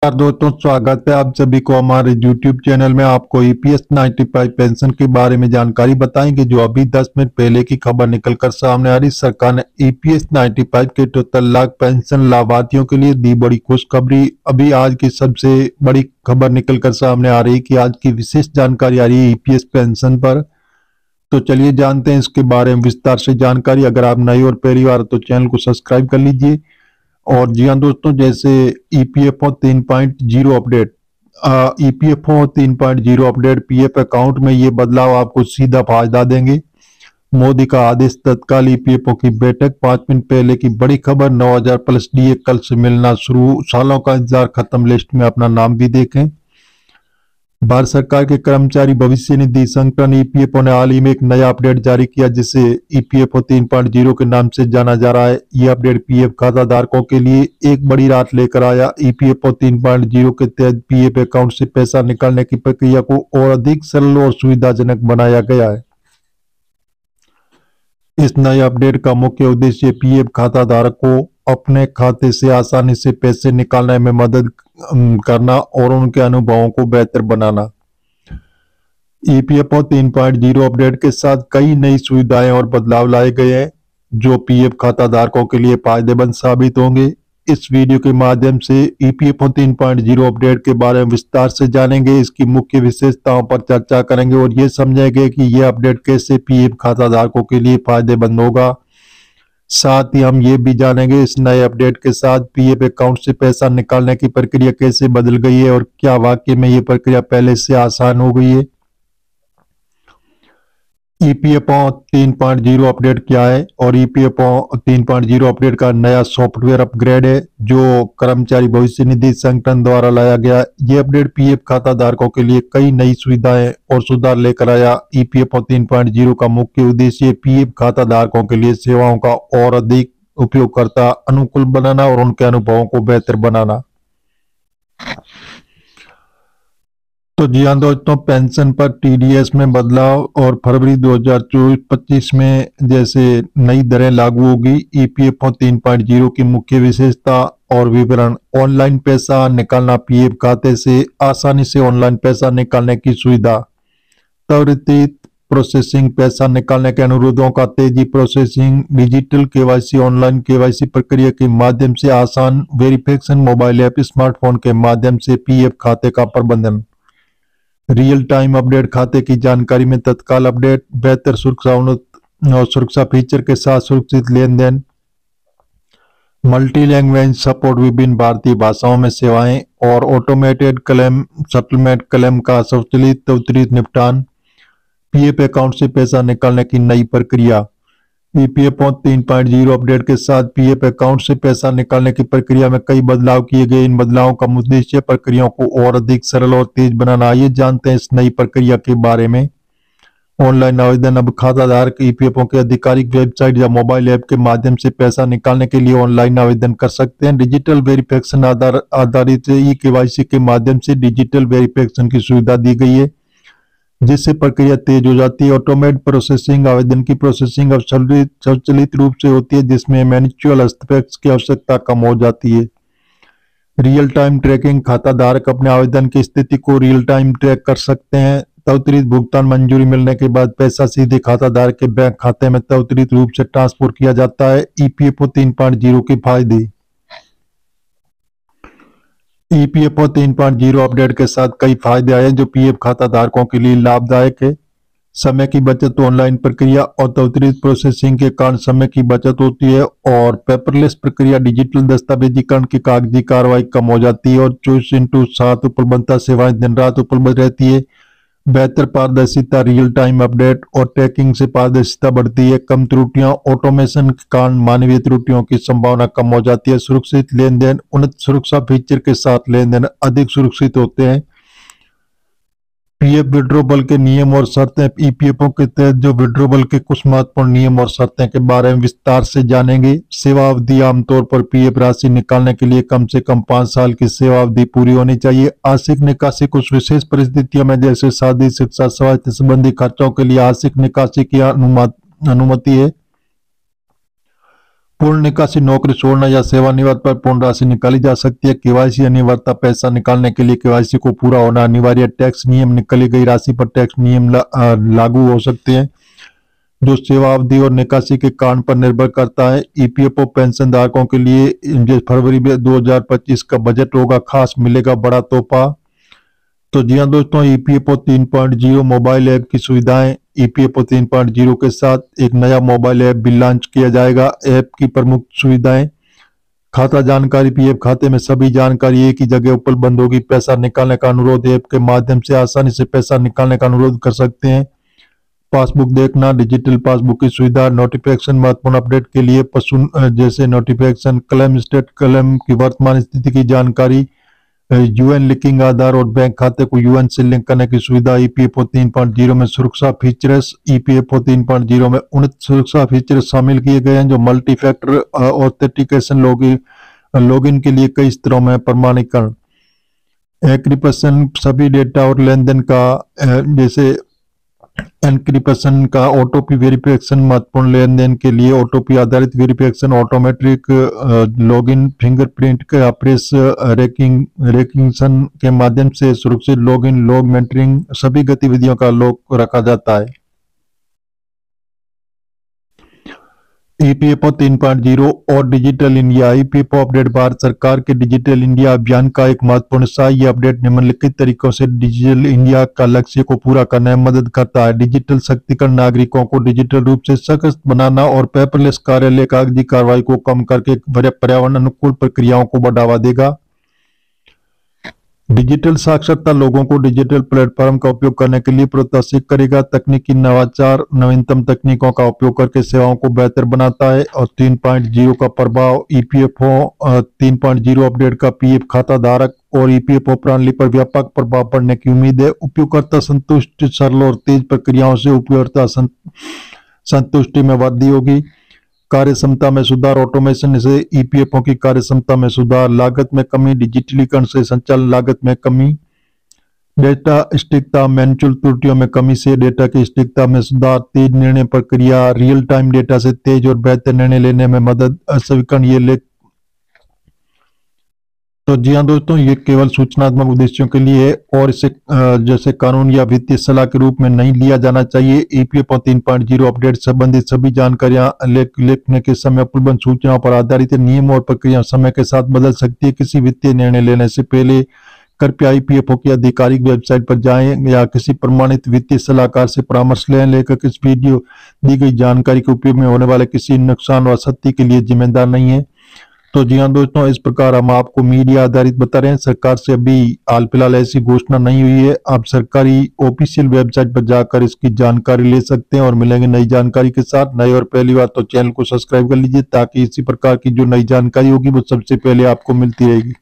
दोस्तों, स्वागत है आप सभी को हमारे YouTube चैनल में। आपको EPS 95 पेंशन के बारे में जानकारी बताएंगे, जो अभी 10 मिनट पहले की खबर निकलकर सामने आ रही। सरकार ने EPS 95 के 73 लाख पेंशन लाभार्थियों के लिए दी बड़ी खुशखबरी। अभी आज की सबसे बड़ी खबर निकलकर सामने आ रही कि आज की विशेष जानकारी आ रही है EPS पेंशन पर। तो चलिए जानते हैं इसके बारे में विस्तार से जानकारी। अगर आप नए और पहली बार तो चैनल को सब्सक्राइब कर लीजिए। और जी हाँ दोस्तों, जैसे EPFO 3.0 update, EPFO 3.0 update PF account में ये बदलाव आपको सीधा फायदा देंगे। मोदी का आदेश, तत्काल EPFO की बैठक, 5 मिनट पहले की बड़ी खबर, 9,000 प्लस DA कल से मिलना शुरू, सालों का इंतजार खत्म, लिस्ट में अपना नाम भी देखें। भारत सरकार के कर्मचारी भविष्य निधि संगठन EPFO ने हाल ही में एक नया अपडेट जारी किया, जिसे EPFO 3.0 के नाम से जाना जा रहा है। यह अपडेट PF खाता धारकों के लिए एक बड़ी राहत लेकर आया। EPFO 3.0 के तहत PF अकाउंट से पैसा निकालने की प्रक्रिया को और अधिक सरल और सुविधाजनक बनाया गया है। इस नए अपडेट का मुख्य उद्देश्य PF खाता धारक को अपने खाते से आसानी से पैसे निकालने में मदद करना और उनके अनुभवों को बेहतर बनाना। EPFO 3.0 अपडेट के साथ कई नई सुविधाएं और बदलाव लाए गए हैं, जो PF खाता धारकों के लिए फायदेमंद साबित होंगे। इस वीडियो के माध्यम से EPFO 3.0 अपडेट के बारे में विस्तार से जानेंगे, इसकी मुख्य विशेषताओं पर चर्चा करेंगे और ये समझेंगे कि यह अपडेट कैसे PF खाता धारकों के लिए फायदेमंद होगा। साथ ही हम ये भी जानेंगे इस नए अपडेट के साथ PF अकाउंट से पैसा निकालने की प्रक्रिया कैसे बदल गई है और क्या वाकई में ये प्रक्रिया पहले से आसान हो गई है। EPFO 3.0 अपडेट क्या है और EPFO 3.0 अपडेट का नया सॉफ्टवेयर अपग्रेड है, जो कर्मचारी भविष्य निधि संगठन द्वारा लाया गया। ये अपडेट PF खाता धारकों के लिए कई नई सुविधाएं और सुधार लेकर आया। EPFO 3.0 का मुख्य उद्देश्य PF खाता धारकों के लिए सेवाओं का और अधिक उपयोगकर्ता अनुकूल बनाना और उनके अनुभवों को बेहतर बनाना। तो जी हाँ दोस्तों, पेंशन पर TDS में बदलाव और फरवरी 2024-25 में जैसे नई दरें लागू होगी। EPFO 3.0 की मुख्य विशेषता और विवरण। ऑनलाइन पैसा निकालना, PF खाते से आसानी से ऑनलाइन पैसा निकालने की सुविधा। त्वरित प्रोसेसिंग, पैसा निकालने के अनुरोधों का तेजी processing. Digital KYC, online KYC प्रक्रिया के माध्यम से आसान वेरिफिकेशन। मोबाइल ऐप, स्मार्टफोन के माध्यम से PF खाते का प्रबंधन। रियल टाइम अपडेट, खाते की जानकारी में तत्काल अपडेट। बेहतर सुरक्षा और सुरक्षा फीचर के साथ सुरक्षित लेन देन। मल्टी लैंग्वेज सपोर्ट, विभिन्न भारतीय भाषाओं में सेवाएं और ऑटोमेटेड क्लेम सेटलमेंट, क्लेम का स्वचालित त्वरित निपटान। PF अकाउंट से पैसा निकालने की नई प्रक्रिया। EPFO 3.0 अपडेट के साथ PF अकाउंट से पैसा निकालने की प्रक्रिया में कई बदलाव किए गए। इन बदलावों का उद्देश्य प्रक्रियाओं को और अधिक सरल और तेज बनाना। आइए जानते हैं इस नई प्रक्रिया के बारे में। ऑनलाइन आवेदन, अब खाता धारक EPFO के आधिकारिक वेबसाइट या मोबाइल ऐप के माध्यम से पैसा निकालने के लिए ऑनलाइन आवेदन कर सकते हैं। डिजिटल वेरिफिकेशन आधारित KYC के माध्यम से डिजिटल वेरिफिकेशन की सुविधा दी गई है, जिससे प्रक्रिया तेज हो जाती है। ऑटोमेट प्रोसेसिंग, आवेदन की प्रोसेसिंग अब स्वचालित रूप से होती है, जिसमें मैन्युअल हस्तक्षेप की आवश्यकता कम हो जाती है। रियल टाइम ट्रैकिंग, खाता धारक अपने आवेदन की स्थिति को रियल टाइम ट्रैक कर सकते हैं। त्वरित भुगतान, मंजूरी मिलने के बाद पैसा सीधे खाता धारक के बैंक खाते में त्वरित रूप से ट्रांसफर किया जाता है। EPFO 3.0 के फायदे। EPFO 3.0 अपडेट के साथ कई फायदे आए जो PF खाता धारकों के लिए लाभदायक है। समय की बचत, ऑनलाइन प्रक्रिया और त्वरित प्रोसेसिंग के कारण समय की बचत होती है और पेपरलेस प्रक्रिया, डिजिटल दस्तावेजीकरण की कागजी कार्रवाई कम हो जाती है और 24/7 उपलब्धता सेवाएं दिन रात उपलब्ध रहती है। बेहतर पारदर्शिता, रियल टाइम अपडेट और ट्रैकिंग से पारदर्शिता बढ़ती है। कम त्रुटियां, ऑटोमेशन के कारण मानवीय त्रुटियों की संभावना कम हो जाती है। सुरक्षित लेन देन, उन्नत सुरक्षा फीचर के साथ लेन देन अधिक सुरक्षित होते हैं। PF विड्रॉबल के नियम और शर्तें। EPFO के तहत जो विड्रॉबल के कुछ महत्वपूर्ण नियम और शर्तें के बारे में विस्तार से जानेंगे। सेवा अवधि, आमतौर पर PF राशि निकालने के लिए कम से कम 5 साल की सेवा अवधि पूरी होनी चाहिए। आंशिक निकासी, कुछ विशेष परिस्थितियों में जैसे शादी, शिक्षा, स्वास्थ्य संबंधी खर्चों के लिए आंशिक निकासी की अनुमति है। पूर्ण निकासी नौकरी छोड़ना या सेवानिवृत्त पर पूर्ण राशि निकाली जा सकती है। केवाईसी अनिवार्यता पैसा निकालने के लिए केवाईसी को पूरा होना अनिवार्य। टैक्स नियम निकली गई राशि पर टैक्स नियम लागू हो सकते हैं जो सेवा अवधि और निकासी के कारण पर निर्भर करता है। ईपीएफओ पेंशन धारकों के लिए फरवरी 2025 का बजट होगा खास, मिलेगा बड़ा तोहफा। तो जी हाँ दोस्तों, ईपीएफओ 3.0 मोबाइल ऐप की सुविधाएं। ईपीएफओ 3.0 के साथ एक नया मोबाइल ऐप भी लॉन्च किया जाएगा। ऐप की प्रमुख सुविधाएं: खाता जानकारी, पीएफ खाते में सभी जानकारी एक ही जगह उपलब्ध होगी। पैसा निकालने का अनुरोध, ऐप के माध्यम से आसानी से पैसा निकालने का अनुरोध कर सकते हैं। पासबुक देखना, डिजिटल पासबुक की सुविधा। नोटिफिकेशन, महत्वपूर्ण अपडेट के लिए जैसे नोटिफिकेशन, क्लेम स्टेट, क्लेम की वर्तमान स्थिति की जानकारी, यूएन लिंकिंग, आधार और बैंक खाते को यूएन से लिंक करने की सुविधा। ईपीएफओ 3.0 में सुरक्षा फीचर्स। ईपीएफओ 3.0 में 19 सुरक्षा फीचर्स शामिल किए गए हैं जो मल्टी फैक्टर ऑथेंटिकेशन, लॉगिन के लिए कई स्तरों में प्रमाणीकरण, एन्क्रिप्शन, सभी डेटा और लेन देन का जैसे एन्क्रिप्शन का, ओटीपी वेरिफिकेशन, महत्वपूर्ण लेन देन के लिए ओटीपी आधारित वेरिफिकेशन, ऑटोमेट्रिक लॉगिन, फिंगरप्रिंट का प्रेस रेकग्निशन के माध्यम से सुरक्षित लॉगिन, लॉग मेंटरिंग, सभी गतिविधियों का लॉग रखा जाता है। ईपीएफओ 3.0 और digital India. EPFO update Bharat सरकार के डिजिटल इंडिया अभियान का एक महत्वपूर्ण हिस्सा। यह अपडेट निम्नलिखित तरीकों से डिजिटल इंडिया का लक्ष्य को पूरा करने में मदद करता है। डिजिटल शक्तिकरण, नागरिकों को डिजिटल रूप से सशक्त बनाना और पेपरलेस कार्यालय कागजी कार्रवाई को कम करके पर्यावरण अनुकूल प्रक्रियाओं को बढ़ावा देगा। डिजिटल साक्षरता, लोगों को डिजिटल प्लेटफॉर्म का उपयोग करने के लिए प्रोत्साहित करेगा। तकनीकी नवाचार, नवीनतम तकनीकों का उपयोग करके सेवाओं को बेहतर बनाता है। और 3.0 का प्रभाव। ईपीएफओ 3.0 अपडेट का पीएफ खाता धारक और ईपीएफओ प्रणाली पर व्यापक प्रभाव पड़ने की उम्मीद है। उपयोगकर्ता संतुष्ट, सरल और तेज प्रक्रियाओं से उपयोगकर्ता संतुष्टि में वृद्धि होगी। कार्य क्षमता में सुधार, ऑटोमेशन से ईपीएफओ की कार्य क्षमता में सुधार। लागत में कमी, डिजिटलीकरण से संचालन लागत में कमी। डेटा सटीकता, मैनुअल त्रुटियों में कमी से डेटा की सटीकता में सुधार। तेज निर्णय प्रक्रिया, रियल टाइम डेटा से तेज और बेहतर निर्णय लेने में मदद। असवीकरण, ये लेख। तो जी हाँ दोस्तों, ये केवल सूचनात्मक उद्देश्यों के लिए है और इसे जैसे कानून या वित्तीय सलाह के रूप में नहीं लिया जाना चाहिए। ईपीएफओ 3.0 अपडेट संबंधित सभी जानकारियां लिखने के समय उपलब्ध सूचनाओं पर आधारित है। नियम और प्रक्रिया समय के साथ बदल सकती है। किसी वित्तीय निर्णय लेने से पहले कृपया ईपीएफओ की आधिकारिक वेबसाइट पर जाएं या किसी प्रमाणित वित्तीय सलाहकार से परामर्श लें। लेखक इस वीडियो दी गई जानकारी के उपयोग में होने वाले किसी नुकसान व क्षति के लिए जिम्मेदार नहीं है। तो जी हाँ दोस्तों, इस प्रकार हम आपको मीडिया आधारित बता रहे हैं। सरकार से अभी हाल फिलहाल ऐसी घोषणा नहीं हुई है। आप सरकारी ऑफिशियल वेबसाइट पर जाकर इसकी जानकारी ले सकते हैं और मिलेंगे नई जानकारी के साथ। नए और पहली बार तो चैनल को सब्सक्राइब कर लीजिए ताकि इसी प्रकार की जो नई जानकारी होगी वो सबसे पहले आपको मिलती रहेगी।